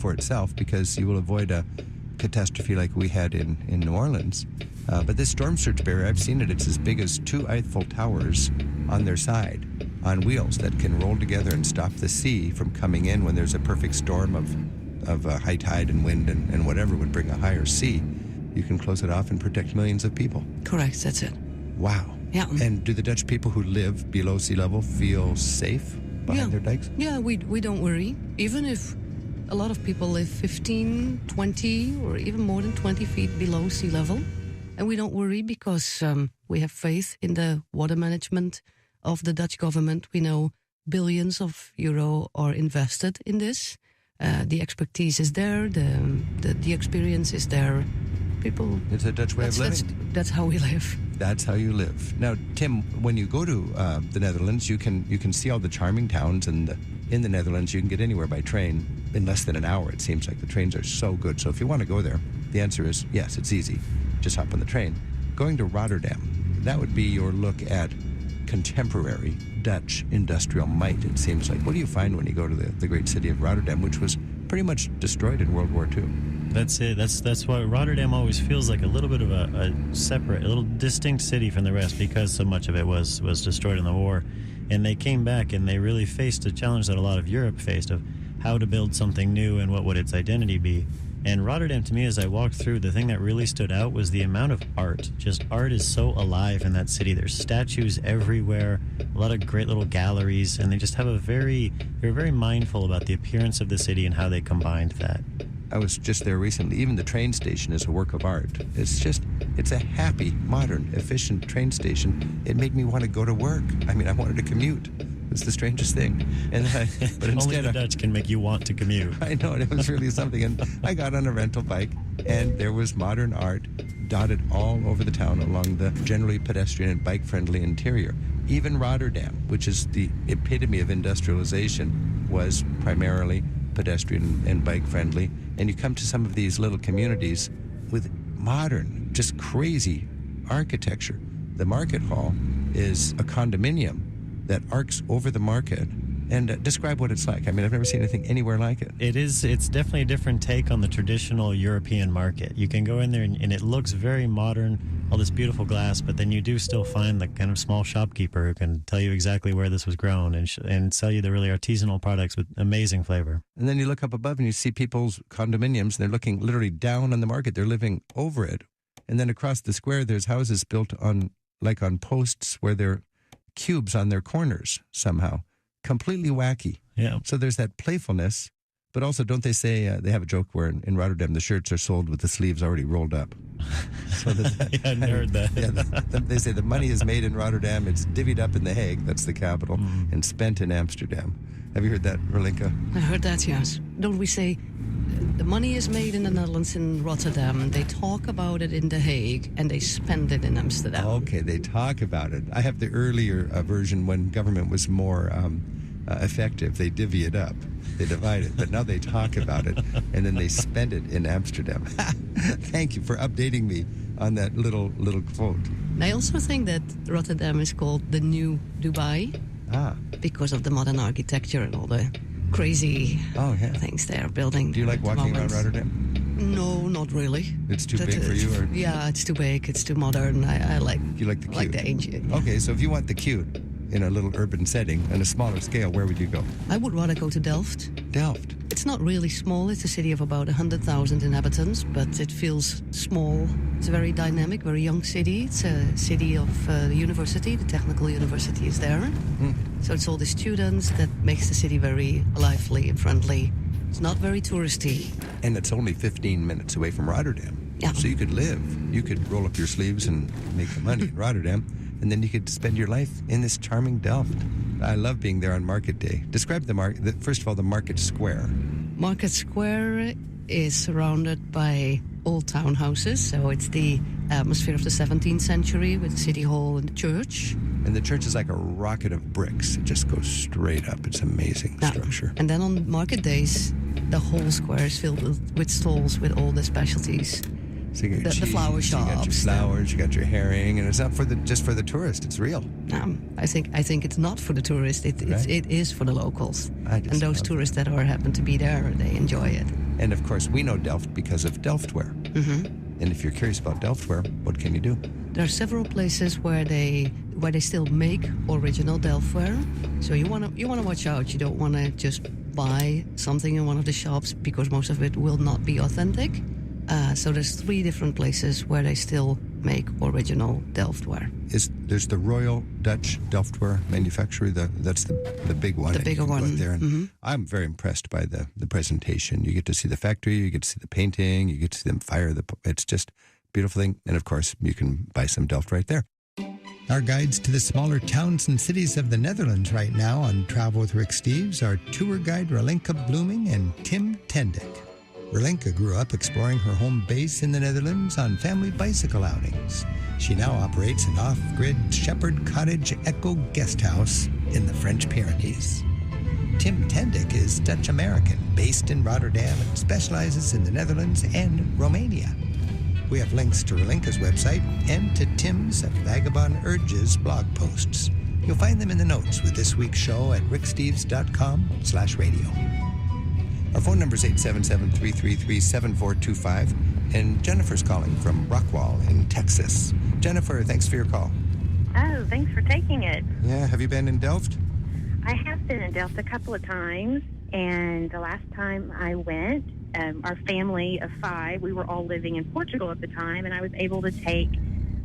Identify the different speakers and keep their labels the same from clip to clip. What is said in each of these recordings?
Speaker 1: for itself because you will avoid a catastrophe like we had in New Orleans. But this storm surge barrier, I've seen it. It's as big as 2 Eiffel Towers on their side on wheels that can roll together and stop the sea from coming in when there's a perfect storm of high tide and wind and whatever would bring a higher sea. You can close it off and protect millions of people.
Speaker 2: Correct, that's it.
Speaker 1: Wow.
Speaker 2: Yeah.
Speaker 1: And do the Dutch people who live below sea level feel safe behind their dikes?
Speaker 2: Yeah, we don't worry. Even if a lot of people live 15, 20, or even more than 20 feet below sea level. And we don't worry because we have faith in the water management of the Dutch government. We know billions of euro are invested in this. The expertise is there. The experience is there. People.
Speaker 1: It's a Dutch way of living.
Speaker 2: That's how we live.
Speaker 1: That's how you live. Now, Tim, when you go to the Netherlands, you can see all the charming towns, and in the Netherlands, you can get anywhere by train in less than an hour. It seems like the trains are so good. So if you want to go there, the answer is yes, it's easy. Just hop on the train. Going to Rotterdam, that would be your look at contemporary Dutch industrial might, it seems like. What do you find when you go to the great city of Rotterdam, which was pretty much destroyed in World War II?
Speaker 3: That's it. That's why Rotterdam always feels like a little bit of a separate, a little distinct city from the rest because so much of it was destroyed in the war. And they came back and they really faced a challenge that a lot of Europe faced of how to build something new and what would its identity be. And Rotterdam, to me, as I walked through, the thing that really stood out was the amount of art. Just art is so alive in that city. There's statues everywhere, a lot of great little galleries, and they just have they're very mindful about the appearance of the city and how they combined that.
Speaker 1: I was just there recently. Even the train station is a work of art. It's a happy, modern, efficient train station. It made me want to go to work. I mean, I wanted to commute. It's the strangest thing. But instead,
Speaker 3: only the Dutch can make you want to commute.
Speaker 1: I know, and it was really something. And I got on a rental bike, and there was modern art dotted all over the town along the generally pedestrian and bike-friendly interior. Even Rotterdam, which is the epitome of industrialization, was primarily pedestrian and bike-friendly. And you come to some of these little communities with modern, just crazy architecture. The market hall is a condominium that arcs over the market. And describe what it's like. I mean, I've never seen anything anywhere like it.
Speaker 3: It's definitely a different take on the traditional European market. You can go in there and it looks very modern, all this beautiful glass, but then you do still find the kind of small shopkeeper who can tell you exactly where this was grown and sell you the really artisanal products with amazing flavor.
Speaker 1: And then you look up above and you see people's condominiums, and they're looking literally down on the market. They're living over it. And then across the square, there's houses built on posts where they're cubes on their corners somehow. Completely wacky.
Speaker 3: Yeah.
Speaker 1: So there's that playfulness, but also don't they say, they have a joke where in Rotterdam the shirts are sold with the sleeves already rolled up. So
Speaker 3: yeah, I heard that.
Speaker 1: Yeah, they say the money is made in Rotterdam, it's divvied up in The Hague, that's the capital, and spent in Amsterdam. Have you heard that, Rolinka?
Speaker 2: I heard that, yes. Don't we say the money is made in the Netherlands in Rotterdam, they talk about it in The Hague, and they spend it in Amsterdam.
Speaker 1: Okay, they talk about it. I have the earlier version when government was more effective. They divvy it up. They divide it. But now they talk about it, and then they spend it in Amsterdam. Thank you for updating me on that little quote.
Speaker 2: I also think that Rotterdam is called the new Dubai because of the modern architecture and all the crazy things they are building.
Speaker 1: Do you like walking around Rotterdam?
Speaker 2: No, not really.
Speaker 1: It's too big for you? Or?
Speaker 2: Yeah, it's too big. It's too modern. I like.
Speaker 1: You like the cute?
Speaker 2: Like the ancient. Yeah.
Speaker 1: Okay, so if you want the cute in a little urban setting on a smaller scale, where would you go?
Speaker 2: I would rather go to Delft.
Speaker 1: Delft.
Speaker 2: It's not really small. It's a city of about 100,000 inhabitants, but it feels small. It's a very dynamic, very young city. It's a city of the university. The technical university is there. So it's all the students that makes the city very lively and friendly. It's not very touristy.
Speaker 1: And it's only 15 minutes away from Rotterdam.
Speaker 2: Yeah.
Speaker 1: So you could roll up your sleeves and make the money in Rotterdam, and then you could spend your life in this charming Delft. I love being there on market day. Describe the market. First of all, the market square.
Speaker 2: Market Square is surrounded by old townhouses, so it's the atmosphere of the 17th century with the city hall and the church.
Speaker 1: And the church is like a rocket of bricks. It just goes straight up. It's amazing structure.
Speaker 2: And then on market days, the whole square is filled with stalls with all the specialties.
Speaker 1: So you got
Speaker 2: the flower shops.
Speaker 1: You got your flowers, you got your herring, and it's not just for the tourist. It's real.
Speaker 2: I think it's not for the tourist. It is for the locals.
Speaker 1: And
Speaker 2: those tourists that happen to be there, they enjoy it.
Speaker 1: And of course, we know Delft because of Delftware. And if you're curious about Delftware, what can you do?
Speaker 2: There are several places where they still make original Delftware. So you want to watch out. You don't want to just buy something in one of the shops because most of it will not be authentic. So there's 3 different places where they still make original Delftware.
Speaker 1: There's the Royal Dutch Delftware manufacturer. That's the big one.
Speaker 2: The bigger one.
Speaker 1: There and I'm very impressed by the presentation. You get to see the factory, you get to see the painting, you get to see them fire. It's just a beautiful thing. And of course, you can buy some Delft right there. Our guides to the smaller towns and cities of the Netherlands right now on Travel with Rick Steves are tour guide Relinka Blooming and Tim Tendick. Relinka grew up exploring her home base in the Netherlands on family bicycle outings. She now operates an off-grid Shepherd Cottage Eco Guest House in the French Pyrenees. Tim Tendick is Dutch-American, based in Rotterdam, and specializes in the Netherlands and Romania. We have links to Relinka's website and to Tim's Vagabond Urges blog posts. You'll find them in the notes with this week's show at ricksteves.com/radio. Our phone number is 877-333-7425, and Jennifer's calling from Rockwall in Texas. Jennifer, thanks for your call.
Speaker 4: Oh, thanks for taking it.
Speaker 1: Yeah, have you been in Delft?
Speaker 4: I have been in Delft a couple of times, and the last time I went, our family of 5, we were all living in Portugal at the time, and I was able to take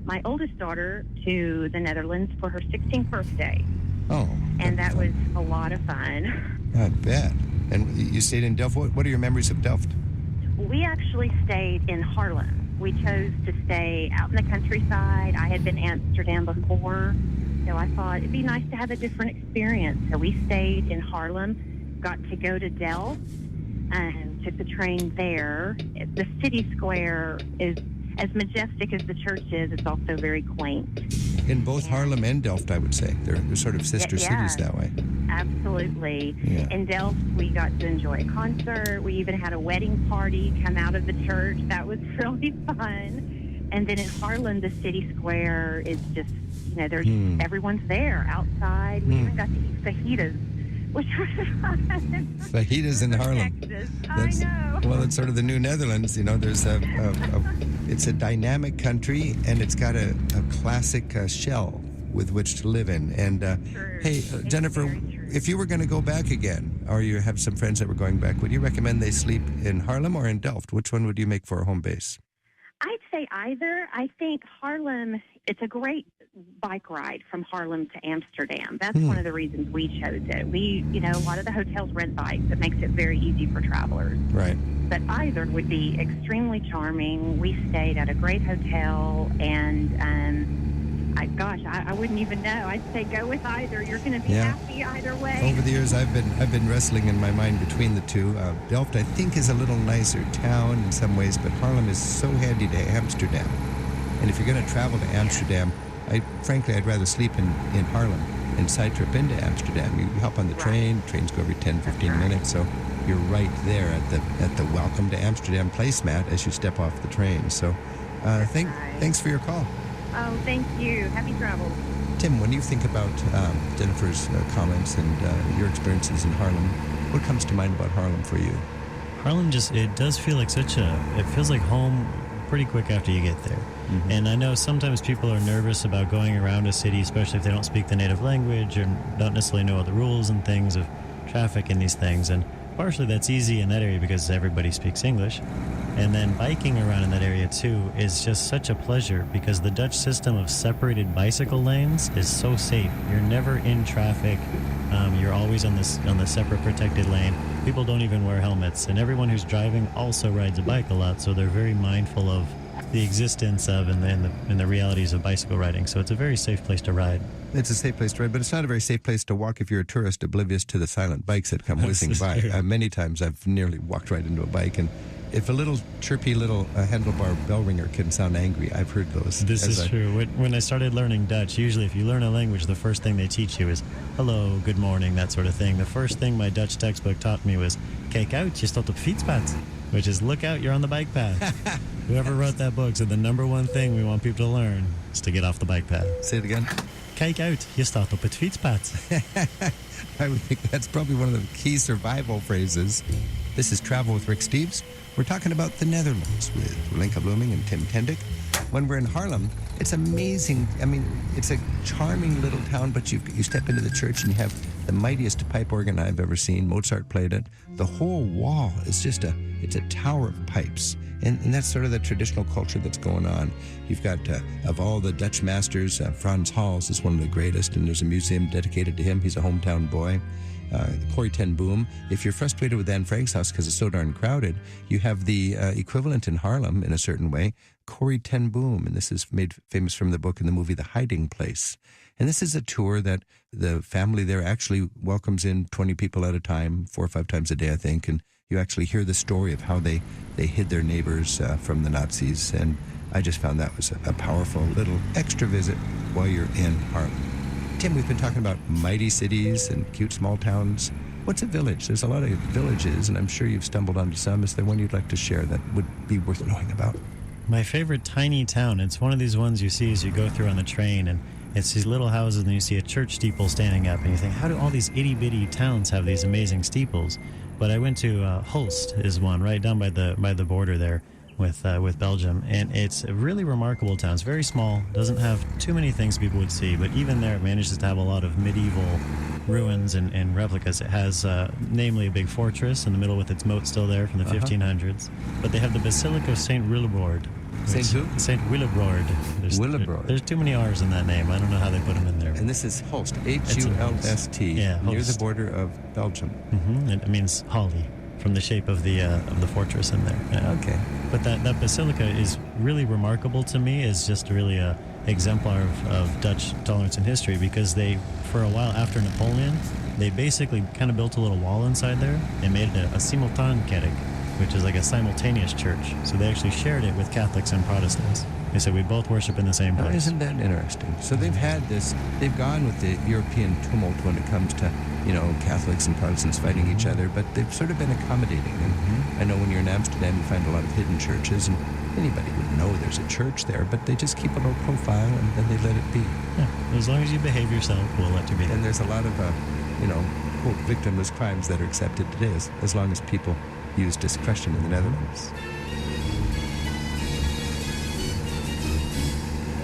Speaker 4: my oldest daughter to the Netherlands for her 16th birthday.
Speaker 1: Oh.
Speaker 4: And that was a lot of fun.
Speaker 1: I bet. And you stayed in Delft. What are your memories of Delft?
Speaker 4: We actually stayed in Haarlem. We chose to stay out in the countryside. I had been to Amsterdam before, so I thought it'd be nice to have a different experience. So we stayed in Haarlem, got to go to Delft, and took the train there. The city square is as majestic as the church is. It's also very quaint.
Speaker 1: In both Haarlem and Delft, I would say. They're sort of sister cities that way.
Speaker 4: Absolutely.
Speaker 1: Yeah.
Speaker 4: In Delft, we got to enjoy a concert. We even had a wedding party come out of the church. That was really fun. And then in Haarlem, the city square is just, there's everyone's there outside. We even got to eat fajitas, which was fun.
Speaker 1: Fajitas in Haarlem.
Speaker 4: Texas. I know.
Speaker 1: Well, it's sort of the new Netherlands. There's it's a dynamic country, and it's got a classic shell with which to live in. And hey, Jennifer, if you were going to go back again, or you have some friends that were going back, would you recommend they sleep in Haarlem or in Delft? Which one would you make for a home base?
Speaker 4: I'd say either. I think Haarlem, it's a great bike ride from Haarlem to Amsterdam. That's one of the reasons we chose it. We, a lot of the hotels rent bikes. It makes it very easy for travelers.
Speaker 1: Right.
Speaker 4: But either would be extremely charming. We stayed at a great hotel, and I wouldn't even know. I'd say go with either. You're going to be happy either way.
Speaker 1: Over the years, I've been wrestling in my mind between the two. Delft, I think, is a little nicer town in some ways, but Haarlem is so handy to Amsterdam. And if you're going to travel to Amsterdam, I'd rather sleep in Haarlem and side trip into Amsterdam. You hop on the train. Trains go every 10, 15 minutes, so you're right there at the Welcome to Amsterdam placemat as you step off the train. So thanks for your call.
Speaker 4: Oh, thank you. Happy travels.
Speaker 1: Tim, when you think about Jennifer's comments and your experiences in Haarlem, what comes to mind about Haarlem for you?
Speaker 3: Haarlem it does feel like it feels like home pretty quick after you get there. Mm-hmm. And I know sometimes people are nervous about going around a city, especially if they don't speak the native language or don't necessarily know all the rules and things of traffic and these things. And partially that's easy in that area because everybody speaks English. And then biking around in that area too is just such a pleasure because the Dutch system of separated bicycle lanes is so safe. You're never in traffic. You're always on the separate protected lane. People don't even wear helmets, and everyone who's driving also rides a bike a lot, so they're very mindful of the existence of and the realities of bicycle riding. So it's a very safe place to ride.
Speaker 1: It's a safe place to ride, but it's not a very safe place to walk if you're a tourist oblivious to the silent bikes that come whizzing by. Many times I've nearly walked right into a bike, and if a little chirpy little handlebar bell ringer can sound angry, I've heard those.
Speaker 3: This is true. When I started learning Dutch, usually if you learn a language, the first thing they teach you is hello, good morning, that sort of thing. The first thing my Dutch textbook taught me was kijk uit, je staat op fietspad, which is look out, you're on the bike path. Whoever wrote that book said the number one thing we want people to learn is to get off the bike path.
Speaker 1: Say it again.
Speaker 3: Kijk uit, je staat op het fietspad.
Speaker 1: I would think that's probably one of the key survival phrases. This is Travel with Rick Steves. We're talking about the Netherlands with Relinka Blooming and Tim Tendick. When we're in Haarlem, it's amazing. I mean, it's a charming little town, but you step into the church and you have the mightiest pipe organ I've ever seen. Mozart played it. The whole wall is just it's a tower of pipes. And that's sort of the traditional culture that's going on. You've got, of all the Dutch masters, Frans Hals is one of the greatest, and there's a museum dedicated to him. He's a hometown boy. Corrie ten Boom. If you're frustrated with Anne Frank's house because it's so darn crowded, you have the equivalent in Haarlem in a certain way, Corrie ten Boom. And this is made famous from the book and the movie The Hiding Place. And this is a tour that the family there actually welcomes in 20 people at a time, 4 or 5 times a day, I think. And you actually hear the story of how they hid their neighbors from the Nazis. And I just found that was a powerful little extra visit while you're in Haarlem. Tim, we've been talking about mighty cities and cute small towns. What's a village? There's a lot of villages, and I'm sure you've stumbled onto some. Is there one you'd like to share that would be worth knowing about?
Speaker 3: My favorite tiny town, it's one of these ones you see as you go through on the train, and it's these little houses, and you see a church steeple standing up, and you think, how do all these itty-bitty towns have these amazing steeples? But I went to Hulst is one, right down by the border there with Belgium, and it's a really remarkable town. It's very small, doesn't have too many things people would see, but even there it manages to have a lot of medieval ruins and replicas. It has namely a big fortress in the middle with its moat still there from the 1500s, but they have the Basilica of St. Willibrord.
Speaker 1: St. who?
Speaker 3: St. Willibrord.
Speaker 1: Willibrord.
Speaker 3: There's too many R's in that name. I don't know how they put them in there.
Speaker 1: And this is Hulst, Hulst,
Speaker 3: yeah,
Speaker 1: near
Speaker 3: Hulst.
Speaker 1: the border of Belgium.
Speaker 3: Mm-hmm. It means holly, from the shape of the fortress in there. Yeah.
Speaker 1: Okay.
Speaker 3: But that basilica is really remarkable to me. Is just really a exemplar of Dutch tolerance and history, because they, for a while after Napoleon, they basically kind of built a little wall inside there and made it a simultaankerk, which is like a simultaneous church. So they actually shared it with Catholics and Protestants. They said we both worship in the same place.
Speaker 1: Isn't that interesting? So they've gone with the European tumult when it comes to, Catholics and Protestants fighting each other, but they've sort of been accommodating. And I know when you're in Amsterdam, you find a lot of hidden churches, and anybody would know there's a church there, but they just keep a low profile and then they let it be.
Speaker 3: Yeah, as long as you behave yourself, we'll let you be there.
Speaker 1: And there's a lot of, quote, victimless crimes that are accepted today, as long as people use discretion in the Netherlands.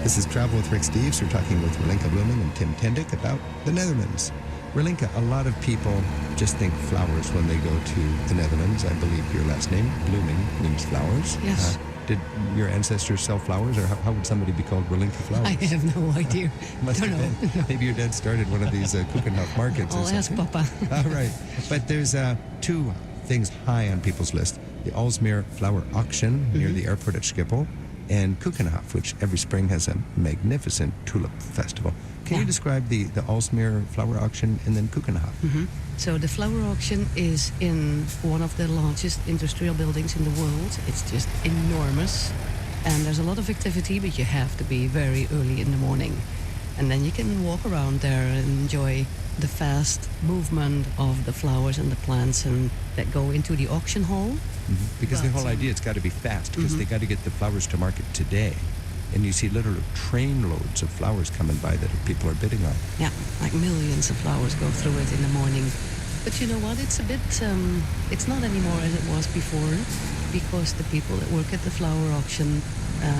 Speaker 1: This is Travel with Rick Steves. We're talking with Relinka Blooming and Tim Tendick about the Netherlands. Relinka, a lot of people just think flowers when they go to the Netherlands. I believe your last name, Blooming, means flowers.
Speaker 2: Yes.
Speaker 1: Did your ancestors sell flowers, or how would somebody be called Relinka Flowers?
Speaker 2: I have no idea.
Speaker 1: Must
Speaker 2: Don't
Speaker 1: have
Speaker 2: know.
Speaker 1: been. Maybe your dad started one of these Koekenhof markets or
Speaker 2: I'll ask
Speaker 1: something.
Speaker 2: Papa.
Speaker 1: All right. But there's 2 things high on people's list. The Alsmeer Flower Auction near the airport at Schiphol, and Koekenhof, which every spring has a magnificent tulip festival. Can you describe the Alsmeer Flower Auction and then Koekenhof?
Speaker 2: So the flower auction is in one of the largest industrial buildings in the world. It's just enormous. And there's a lot of activity, but you have to be very early in the morning. And then you can walk around there and enjoy the fast movement of the flowers and the plants and that go into the auction hall.
Speaker 1: Because the whole idea, it's got to be fast, because they got to get the flowers to market today. And you see literally train loads of flowers coming by that people are bidding on.
Speaker 2: Yeah, like millions of flowers go through it in the morning. But you know what? It's a bit, it's not anymore as it was before, because the people that work at the flower auction,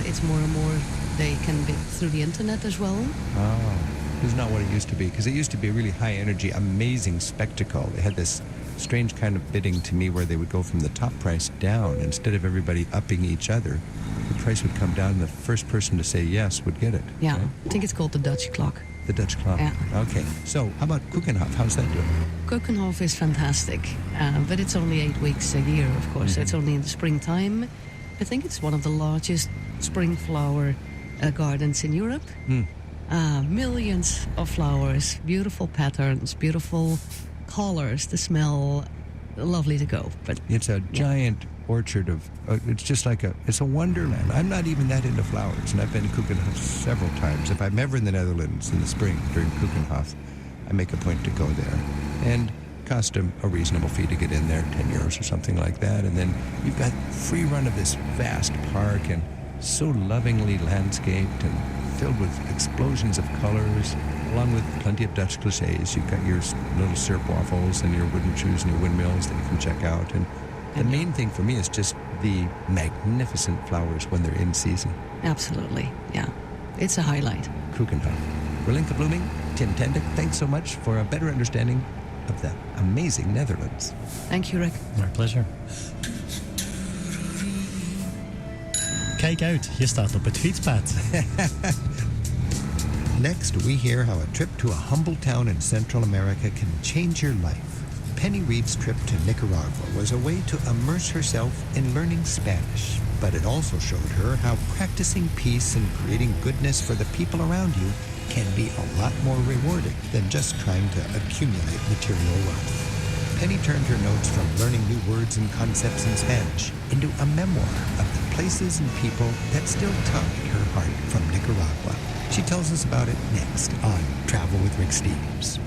Speaker 2: it's more and more, they can bid through the internet as well.
Speaker 1: Oh, it's not what it used to be, because it used to be a really high energy, amazing spectacle. They had this strange kind of bidding to me where they would go from the top price down. Instead of everybody upping each other, the price would come down and the first person to say yes would get it.
Speaker 2: Yeah,
Speaker 1: right?
Speaker 2: I think it's called the Dutch clock.
Speaker 1: The Dutch clock.
Speaker 2: Yeah.
Speaker 1: Okay. So how about Koekenhof? How's that doing?
Speaker 2: Koekenhof is fantastic, but it's only 8 weeks a year, of course. It's only in the springtime. I think it's one of the largest spring flower gardens in Europe. Millions of flowers, beautiful patterns, beautiful colors, the smell, lovely to go. But
Speaker 1: it's a giant orchard of, it's just like it's a wonderland. I'm not even that into flowers, and I've been to Koekenhof several times. If I'm ever in the Netherlands in the spring during Koekenhof, I make a point to go there. And cost a reasonable fee to get in there, 10 euros or something like that. And then you've got free run of this vast park, and so lovingly landscaped and filled with explosions of colors, along with plenty of Dutch cliches. You've got your little syrup waffles and your wooden shoes and your windmills that you can check out. And The main thing for me is just the magnificent flowers when they're in season.
Speaker 2: Absolutely, yeah. It's a highlight.
Speaker 1: Krukenhof. Berlinka Blooming, Tim Tendick, thanks so much for a better understanding of the amazing Netherlands.
Speaker 2: Thank you, Rick.
Speaker 3: Our pleasure. Kijk uit, je staat op het fietspad.
Speaker 1: Next, we hear how a trip to a humble town in Central America can change your life. Penny Reed's trip to Nicaragua was a way to immerse herself in learning Spanish, but it also showed her how practicing peace and creating goodness for the people around you can be a lot more rewarding than just trying to accumulate material wealth. Penny turned her notes from learning new words and concepts in Spanish into a memoir of the places and people that still tug at her heart from Nicaragua. She tells us about it next on Travel with Rick Steves.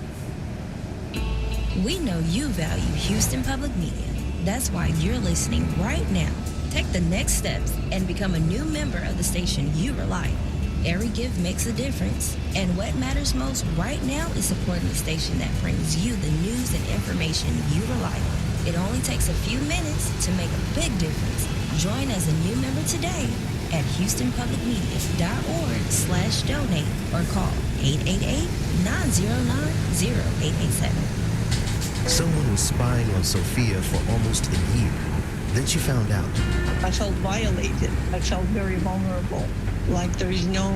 Speaker 5: We know you value Houston Public Media. That's why you're listening right now. Take the next steps and become a new member of the station you rely on. Every gift makes a difference, and what matters most right now is supporting the station that brings you the news and information you rely on. It only takes a few minutes to make a big difference. Join as a new member today at houstonpublicmedia.org/donate or call 888-909-0887.
Speaker 6: Someone was spying on Sophia for almost a year. Then she found out.
Speaker 7: I felt violated. I felt very vulnerable, like there is no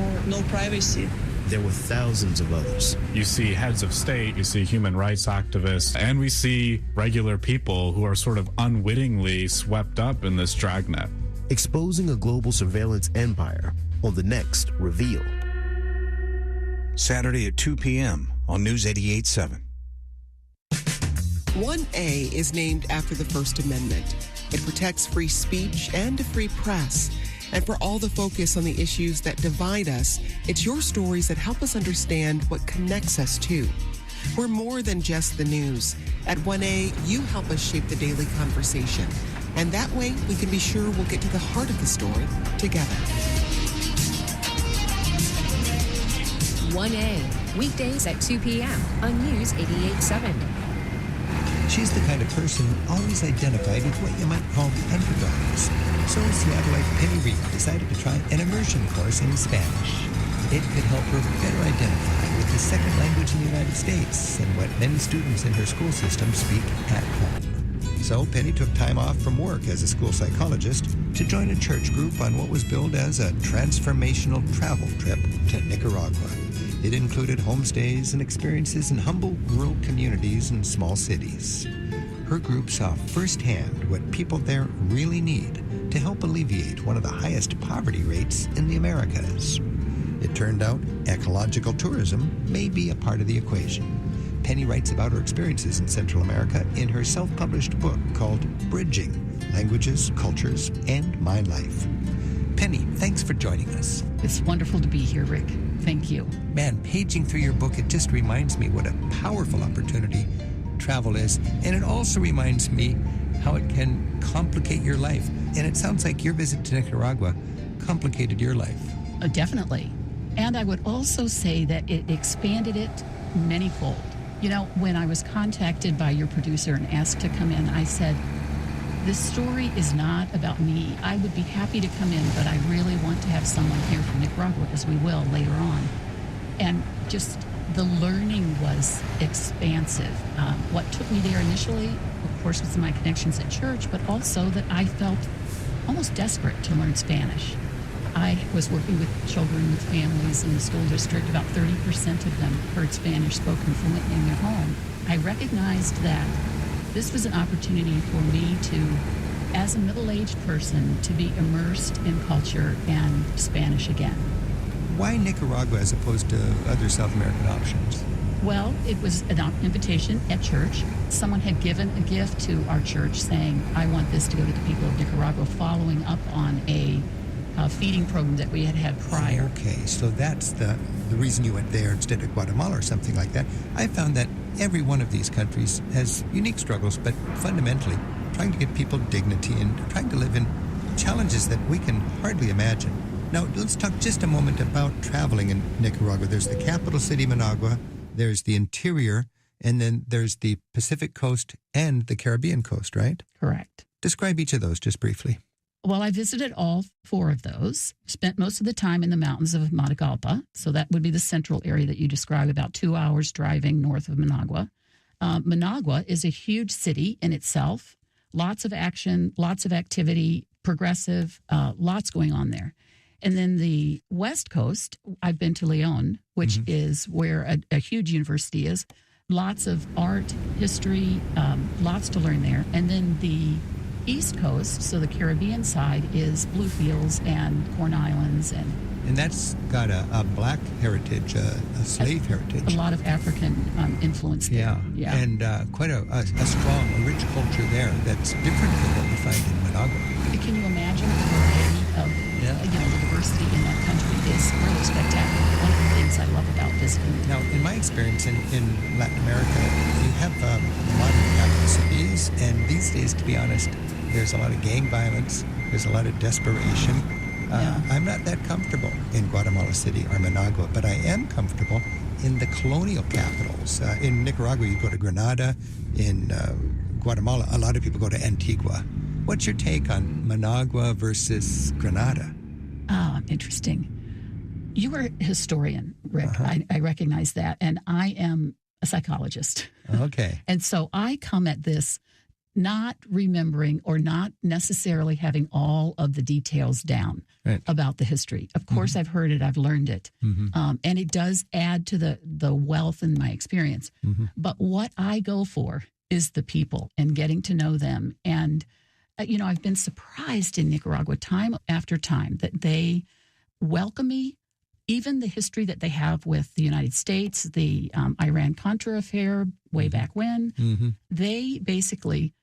Speaker 7: privacy.
Speaker 6: There were thousands of others.
Speaker 8: You see heads of state, you see human rights activists, and we see regular people who are sort of unwittingly swept up in this dragnet.
Speaker 6: Exposing a global surveillance empire on the next Reveal.
Speaker 9: Saturday at 2 p.m. on News 88.7.
Speaker 10: 1A is named after the First Amendment. It protects free speech and a free press. And for all the focus on the issues that divide us, it's your stories that help us understand what connects us too. We're more than just the news. At 1A, you help us shape the daily conversation. And that way, we can be sure we'll get to the heart of the story together.
Speaker 11: 1A, weekdays at 2 p.m. on News 88.7.
Speaker 1: She's the kind of person always identified with what you might call the underdogs. So Seattleite Penny Reed decided to try an immersion course in Spanish. It could help her better identify with the second language in the United States and what many students in her school system speak at home. So Penny took time off from work as a school psychologist to join a church group on what was billed as a transformational travel trip to Nicaragua. It included homestays and experiences in humble rural communities and small cities. Her group saw firsthand what people there really need to help alleviate one of the highest poverty rates in the Americas. It turned out ecological tourism may be a part of the equation. Penny writes about her experiences in Central America in her self-published book called Bridging: Languages, Cultures, and My Life. Penny, thanks for joining us.
Speaker 12: It's wonderful to be here, Rick. Thank you.
Speaker 1: Man, paging through your book, it just reminds me what a powerful opportunity travel is. And it also reminds me how it can complicate your life. And it sounds like your visit to Nicaragua complicated your life.
Speaker 12: Definitely. And I would also say that it expanded it manyfold. You know, when I was contacted by your producer and asked to come in, I said, this story is not about me. I would be happy to come in, but I really want to have someone here from Nicaragua, as we will later on. And just the learning was expansive. What took me there initially, of course, was my connections at church, but also that I felt almost desperate to learn Spanish. I was working with children with families in the school district. About 30% of them heard Spanish spoken fluently in their home. I recognized that this was an opportunity for me to, as a middle-aged person, to be immersed in culture and Spanish again.
Speaker 1: Why Nicaragua as opposed to other South American options?
Speaker 12: Well, it was an invitation at church. Someone had given a gift to our church saying, I want this to go to the people of Nicaragua, following up on a feeding program that we had had prior.
Speaker 1: Okay, so that's the reason you went there instead of Guatemala or something like that. I found that every one of these countries has unique struggles, but fundamentally trying to give people dignity and trying to live in challenges that we can hardly imagine. Now, let's talk just a moment about traveling in Nicaragua. There's the capital city, Managua, there's the interior, and then there's the Pacific coast and the Caribbean coast, right?
Speaker 12: Correct.
Speaker 1: Describe each of those just briefly.
Speaker 12: Well, I visited all 4 of those, spent most of the time in the mountains of Matagalpa. So that would be the central area that you describe, about 2 hours driving north of Managua. Managua is a huge city in itself. Lots of action, lots of activity, progressive, lots going on there. And then the West Coast, I've been to Leon, which is where a huge university is. Lots of art, history, lots to learn there. And then the East Coast, so the Caribbean side, is Bluefields and Corn Islands.
Speaker 1: And that's got a black heritage, a slave heritage.
Speaker 12: A lot of African influence there.
Speaker 1: Yeah. And quite a strong, a rich culture there that's different than what we find in Managua.
Speaker 12: Can you imagine the variety of, the diversity in that country is really spectacular. One of the things I love about visiting.
Speaker 1: Now, in my experience in Latin America, you have modern capital cities, and these days, to be honest, there's a lot of gang violence, there's a lot of desperation. I'm not that comfortable in Guatemala City or Managua, but I am comfortable in the colonial capitals. In Nicaragua, you go to Granada. In Guatemala, a lot of people go to Antigua. What's your take on Managua versus Granada?
Speaker 12: Interesting. You were a historian, Rick. I recognize that. And I am a psychologist.
Speaker 1: Okay.
Speaker 12: And so I come at this not remembering or not necessarily having all of the details down about the history. Of course, I've heard it, I've learned it, and it does add to the wealth in my experience. But what I go for is the people and getting to know them. And, I've been surprised in Nicaragua time after time that they welcome me. Even the history that they have with the United States, the Iran-Contra affair way back when, they basically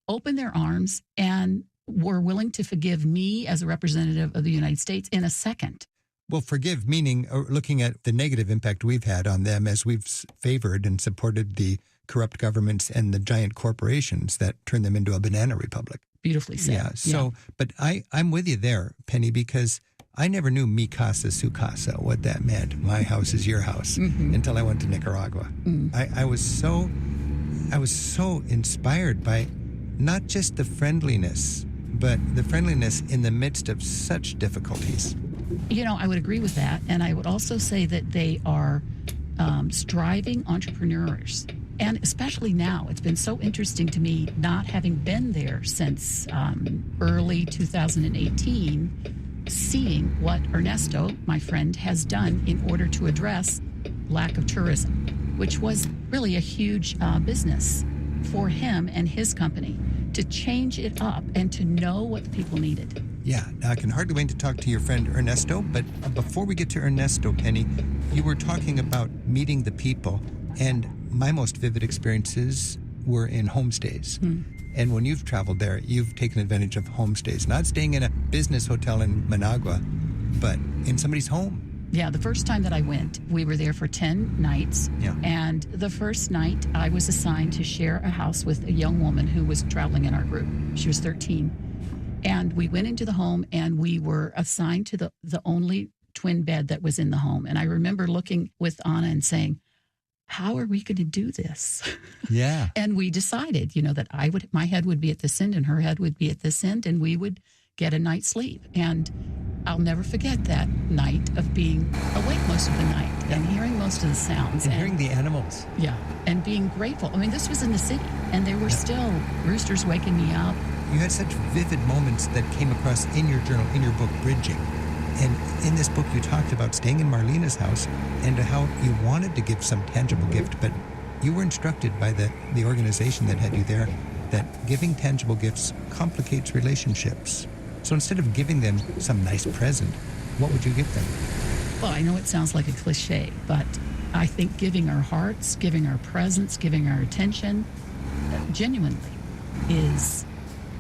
Speaker 12: opened their arms and were willing to forgive me as a representative of the United States in a second.
Speaker 1: Well, forgive meaning looking at the negative impact we've had on them as we've favored and supported the corrupt governments and the giant corporations that turn them into a banana republic.
Speaker 12: Beautifully said.
Speaker 1: Yeah. So, but I'm with you there, Penny, because I never knew mi casa, su casa, what that meant. My house is your house until I went to Nicaragua. I was so inspired by not just the friendliness, but the friendliness in the midst of such difficulties.
Speaker 12: I would agree with that. And I would also say that they are striving entrepreneurs. And especially now, it's been so interesting to me not having been there since early 2018, seeing what Ernesto, my friend, has done in order to address lack of tourism, which was really a huge business for him and his company to change it up and to know what the people needed.
Speaker 1: Yeah, I can hardly wait to talk to your friend Ernesto, but before we get to Ernesto, Penny, you were talking about meeting the people, and my most vivid experiences were in homestays. And when you've traveled there, you've taken advantage of homestays, not staying in a business hotel in Managua, but in somebody's home.
Speaker 12: Yeah, the first time that I went, we were there for 10 nights.
Speaker 1: Yeah.
Speaker 12: And the first night, I was assigned to share a house with a young woman who was traveling in our group. She was 13. And we went into the home, and we were assigned to the only twin bed that was in the home. And I remember looking with Anna and saying, how are we going to do this?
Speaker 1: Yeah.
Speaker 12: And we decided, that my head would be at this end and her head would be at this end, and we would get a night's sleep. And I'll never forget that night of being awake most of the night and hearing most of the sounds.
Speaker 1: And hearing the animals.
Speaker 12: Yeah. And being grateful. I mean, this was in the city, and there were still roosters waking me up.
Speaker 1: You had such vivid moments that came across in your journal, in your book, Bridging. And in this book, you talked about staying in Marlena's house and how you wanted to give some tangible gift, but you were instructed by the organization that had you there that giving tangible gifts complicates relationships. So instead of giving them some nice present, what would you give them?
Speaker 12: Well, I know it sounds like a cliche, but I think giving our hearts, giving our presence, giving our attention, genuinely is...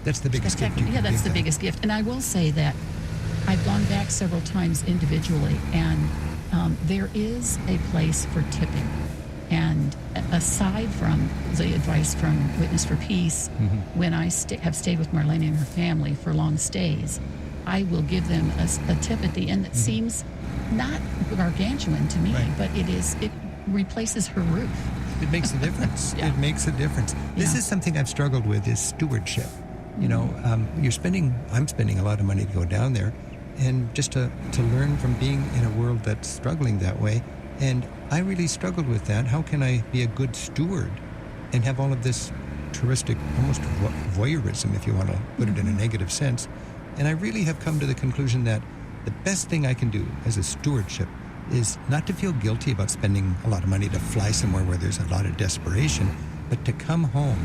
Speaker 1: That's the biggest gift you can
Speaker 12: that's
Speaker 1: give
Speaker 12: the
Speaker 1: them.
Speaker 12: Biggest gift. And I will say that I've gone back several times individually, and there is a place for tipping. And aside from the advice from Witness for Peace, when I have stayed with Marlena and her family for long stays, I will give them a tip at the end that seems not gargantuan to me, but it replaces her roof.
Speaker 1: It makes a difference.
Speaker 12: Yeah.
Speaker 1: It makes a difference. This is something I've struggled with, is stewardship. I'm spending a lot of money to go down there, and just to learn from being in a world that's struggling that way. And I really struggled with that. How can I be a good steward and have all of this touristic, almost voyeurism, if you want to put it in a negative sense? And I really have come to the conclusion that the best thing I can do as a stewardship is not to feel guilty about spending a lot of money to fly somewhere where there's a lot of desperation, but to come home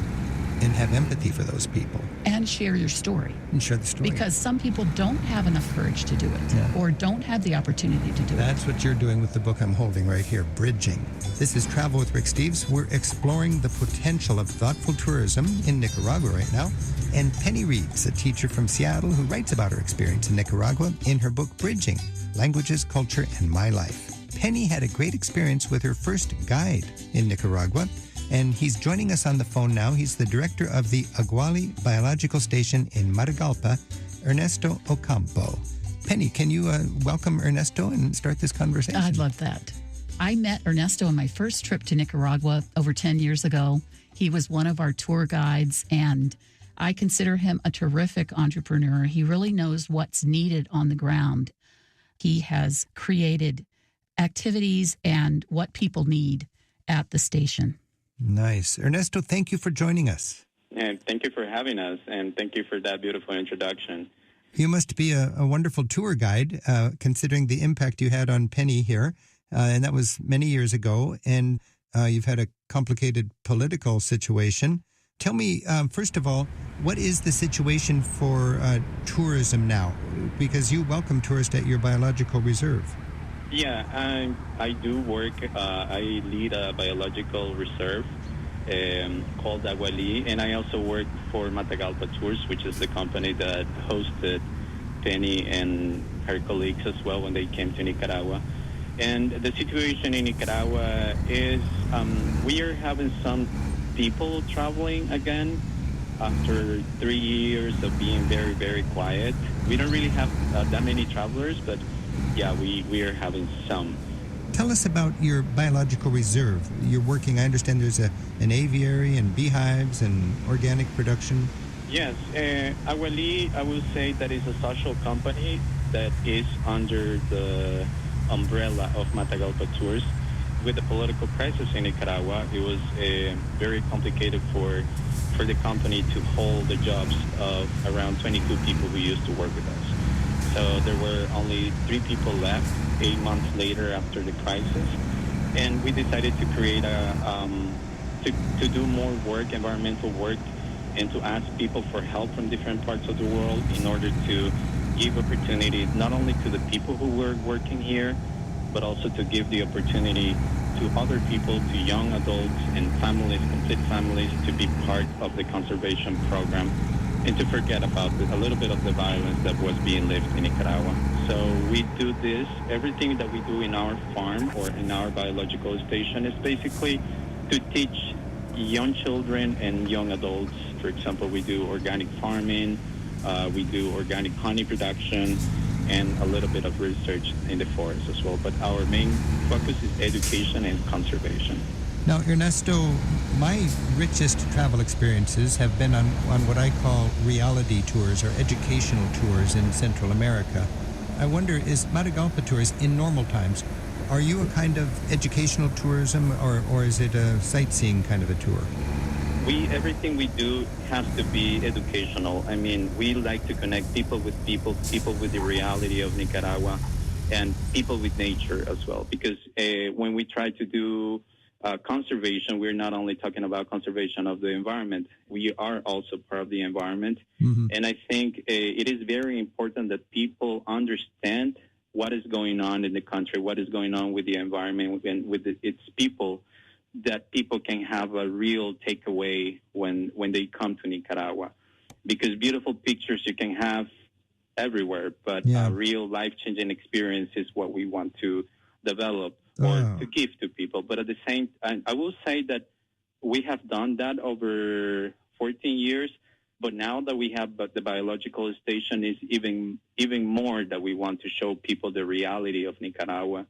Speaker 1: and have empathy for those people.
Speaker 12: And share your story.
Speaker 1: And share the story.
Speaker 12: Because some people don't have enough courage to do it, or don't have the opportunity to do it.
Speaker 1: That's what you're doing with the book I'm holding right here, Bridging. This is Travel with Rick Steves. We're exploring the potential of thoughtful tourism in Nicaragua right now. And Penny Reed's a teacher from Seattle who writes about her experience in Nicaragua in her book, Bridging, Languages, Culture, and My Life. Penny had a great experience with her first guide in Nicaragua, and he's joining us on the phone now. He's the director of the Aguali Biological Station in Matagalpa, Ernesto Ocampo. Penny, can you welcome Ernesto and start this conversation?
Speaker 12: I'd love that. I met Ernesto on my first trip to Nicaragua over 10 years ago. He was one of our tour guides, and I consider him a terrific entrepreneur. He really knows what's needed on the ground. He has created activities and what people need at the station.
Speaker 1: Nice. Ernesto, thank you for joining us.
Speaker 13: And thank you for having us, and thank you for that beautiful introduction.
Speaker 1: You must be a wonderful tour guide, considering the impact you had on Penny here, and that was many years ago, and you've had a complicated political situation. Tell me, first of all, what is the situation for tourism now? Because you welcome tourists at your biological reserve.
Speaker 13: Yeah, I do work. I lead a biological reserve called Aguali, and I also work for Matagalpa Tours, which is the company that hosted Penny and her colleagues as well when they came to Nicaragua. And the situation in Nicaragua is we are having some people traveling again after 3 years of being very, very quiet. We don't really have that many travelers, but yeah, we are having some.
Speaker 1: Tell us about your biological reserve. You're working, I understand there's an aviary and beehives and organic production.
Speaker 13: Yes, Aguali, I will say that is a social company that is under the umbrella of Matagalpa Tours. With the political crisis in Nicaragua, it was very complicated for the company to hold the jobs of around 22 people who used to work with us. So there were only 3 people left 8 months later after the crisis, and we decided to create to do more work, environmental work, and to ask people for help from different parts of the world in order to give opportunity not only to the people who were working here, but also to give the opportunity to other people, to young adults and families, complete families, to be part of the conservation program and to forget about a little bit of the violence that was being lived in Nicaragua. So we do this. Everything that we do in our farm or in our biological station is basically to teach young children and young adults. For example, we do organic farming, we do organic honey production, and a little bit of research in the forest as well. But our main focus is education and conservation.
Speaker 1: Now, Ernesto, my richest travel experiences have been on what I call reality tours or educational tours in Central America. I wonder, is Matagalpa Tours in normal times, are you a kind of educational tourism or is it a sightseeing kind of a tour?
Speaker 13: Everything we do has to be educational. I mean, we like to connect people with people with the reality of Nicaragua, and people with nature as well. Because when we try to do conservation, we're not only talking about conservation of the environment, we are also part of the environment. Mm-hmm. And I think it is very important that people understand what is going on in the country, what is going on with the environment and with its people, that people can have a real takeaway when they come to Nicaragua. Because beautiful pictures you can have everywhere, but a real life-changing experience is what we want to develop or to give to people. But at the same time, I will say that we have done that over 14 years, but now that we have the biological station is even more that we want to show people the reality of Nicaragua.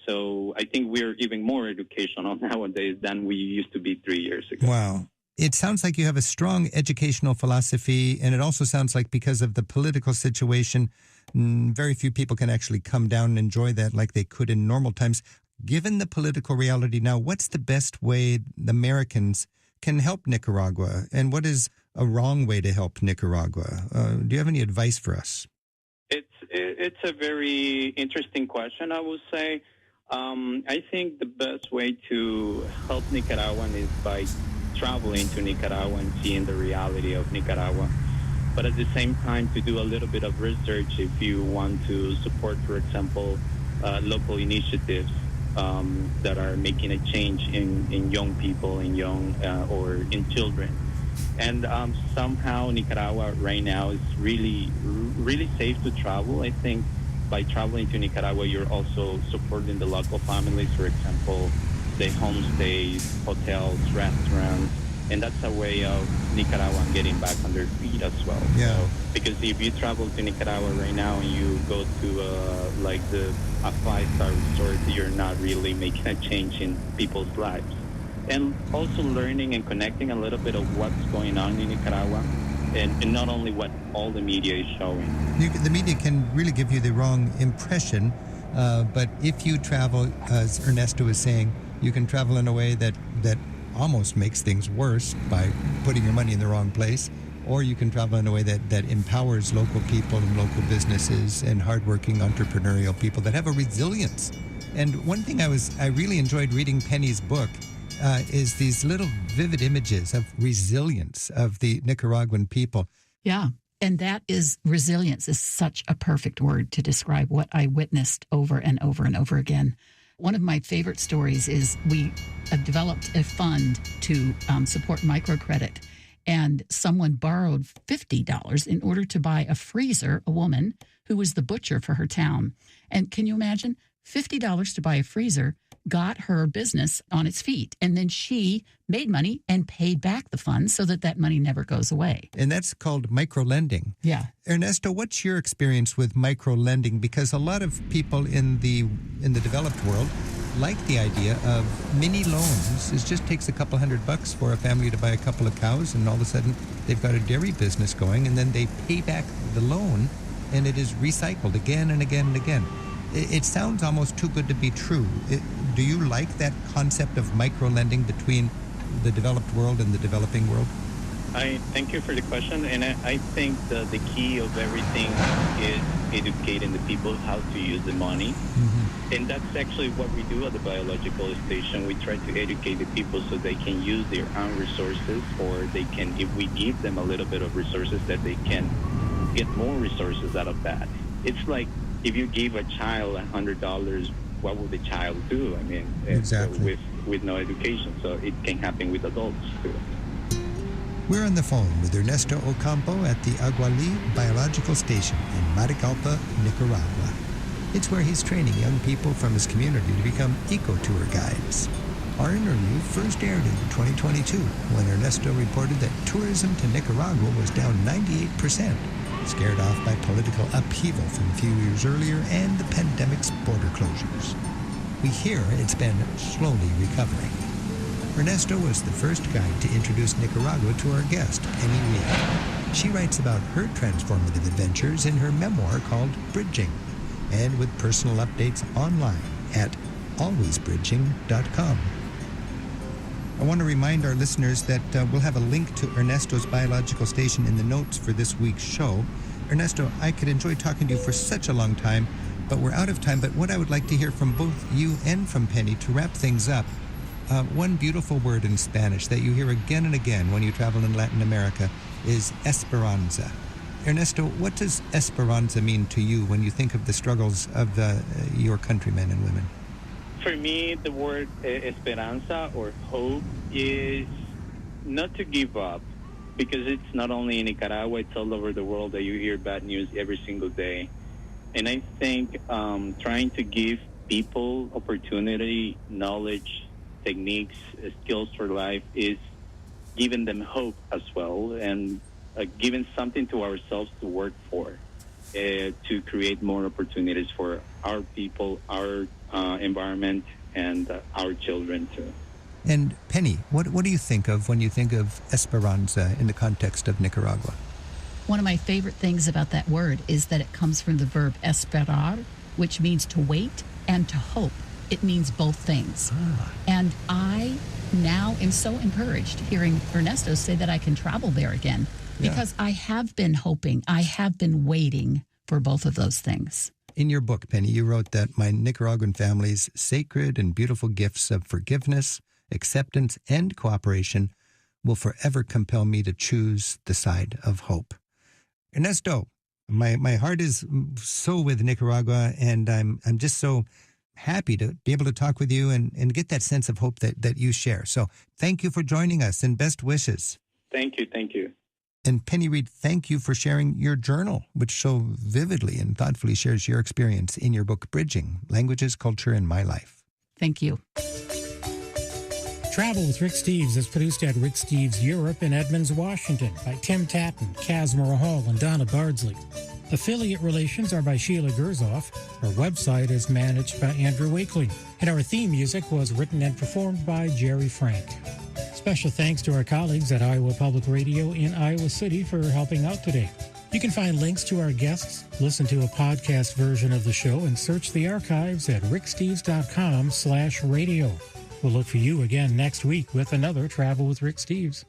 Speaker 13: So I think we're even more educational nowadays than we used to be 3 years ago.
Speaker 1: Wow. It sounds like you have a strong educational philosophy, and it also sounds like because of the political situation, very few people can actually come down and enjoy that like they could in normal times. Given the political reality now, what's the best way Americans can help Nicaragua, and what is a wrong way to help Nicaragua? Do you have any advice for us?
Speaker 13: It's a very interesting question, I would say. I think the best way to help Nicaraguan is by traveling to Nicaragua and seeing the reality of Nicaragua. But at the same time, to do a little bit of research if you want to support, for example, local initiatives that are making a change in young people, in young or in children. And somehow Nicaragua right now is really, really safe to travel. I think by traveling to Nicaragua, you're also supporting the local families, for example, the homestays, hotels, restaurants, and that's a way of Nicaraguan getting back on their feet as well.
Speaker 1: Yeah.
Speaker 13: So, because if you travel to Nicaragua right now and you go to a five-star resort, you're not really making a change in people's lives. And also learning and connecting a little bit of what's going on in Nicaragua, and not only what all the media is showing.
Speaker 1: The media can really give you the wrong impression, but if you travel, as Ernesto was saying, you can travel in a way that almost makes things worse by putting your money in the wrong place, or you can travel in a way that empowers local people and local businesses and hardworking entrepreneurial people that have a resilience. And one thing I really enjoyed reading Penny's book is these little vivid images of resilience of the Nicaraguan people.
Speaker 12: Yeah. And that is, resilience is such a perfect word to describe what I witnessed over and over and over again. One of my favorite stories is we have developed a fund to support microcredit, and someone borrowed $50 in order to buy a freezer, a woman who was the butcher for her town. And can you imagine? $50 to buy a freezer got her business on its feet. And then she made money and paid back the funds so that money never goes away.
Speaker 1: And that's called microlending.
Speaker 12: Yeah.
Speaker 1: Ernesto, what's your experience with microlending? Because a lot of people in the developed world like the idea of mini loans. It just takes a couple $100 for a family to buy a couple of cows, and all of a sudden they've got a dairy business going, and then they pay back the loan, and it is recycled again and again and again. It sounds almost too good to be true. Do you like that concept of micro-lending between the developed world and the developing world?
Speaker 13: I thank you for the question, and I think the key of everything is educating the people how to use the money. Mm-hmm. And that's actually what we do at the biological station. We try to educate the people so they can use their own resources, or they can, if we give them a little bit of resources, that they can get more resources out of that. It's like, if you give a child $100, what would the child do? I mean,
Speaker 1: exactly.
Speaker 13: With no education. So it can happen with adults too.
Speaker 1: We're on the phone with Ernesto Ocampo at the Aguali Biological Station in Matagalpa, Nicaragua. It's where he's training young people from his community to become eco-tour guides. Our interview first aired in 2022 when Ernesto reported that tourism to Nicaragua was down 98%. Scared off by political upheaval from a few years earlier and the pandemic's border closures. We hear it's been slowly recovering. Ernesto was the first guide to introduce Nicaragua to our guest, Penny Reed. She writes about her transformative adventures in her memoir called Bridging, and with personal updates online at alwaysbridging.com. I want to remind our listeners that we'll have a link to Ernesto's biological station in the notes for this week's show. Ernesto, I could enjoy talking to you for such a long time, but we're out of time. But what I would like to hear from both you and from Penny to wrap things up, one beautiful word in Spanish that you hear again and again when you travel in Latin America is esperanza. Ernesto, what does esperanza mean to you when you think of the struggles of your countrymen and women?
Speaker 13: For me, the word esperanza or hope is not to give up, because it's not only in Nicaragua, it's all over the world that you hear bad news every single day. And I think trying to give people opportunity, knowledge, techniques, skills for life is giving them hope as well, and giving something to ourselves to work for, to create more opportunities for our people, our environment, and our children too.
Speaker 1: And Penny, what do you think of when you think of esperanza in the context of Nicaragua?
Speaker 12: One of my favorite things about that word is that it comes from the verb esperar, which means to wait, and to hope. It means both things. And I now am so encouraged hearing Ernesto say that I can travel there again, because I have been hoping, I have been waiting for both of those things.
Speaker 1: In your book, Penny, you wrote that my Nicaraguan family's sacred and beautiful gifts of forgiveness, acceptance, and cooperation will forever compel me to choose the side of hope. Ernesto, my heart is so with Nicaragua, and I'm just so happy to be able to talk with you and get that sense of hope that you share. So thank you for joining us, and best wishes.
Speaker 13: Thank you.
Speaker 1: And Penny Reed, thank you for sharing your journal, which so vividly and thoughtfully shares your experience in your book, Bridging Languages, Culture, and My Life.
Speaker 12: Thank you.
Speaker 14: Travel with Rick Steves is produced at Rick Steves Europe in Edmonds, Washington by Tim Tatton, Kazmira Hall, and Donna Bardsley. Affiliate relations are by Sheila Gerzoff. Our website is managed by Andrew Wakeling. And our theme music was written and performed by Jerry Frank. Special thanks to our colleagues at Iowa Public Radio in Iowa City for helping out today. You can find links to our guests, listen to a podcast version of the show, and search the archives at ricksteves.com/radio. We'll look for you again next week with another Travel with Rick Steves.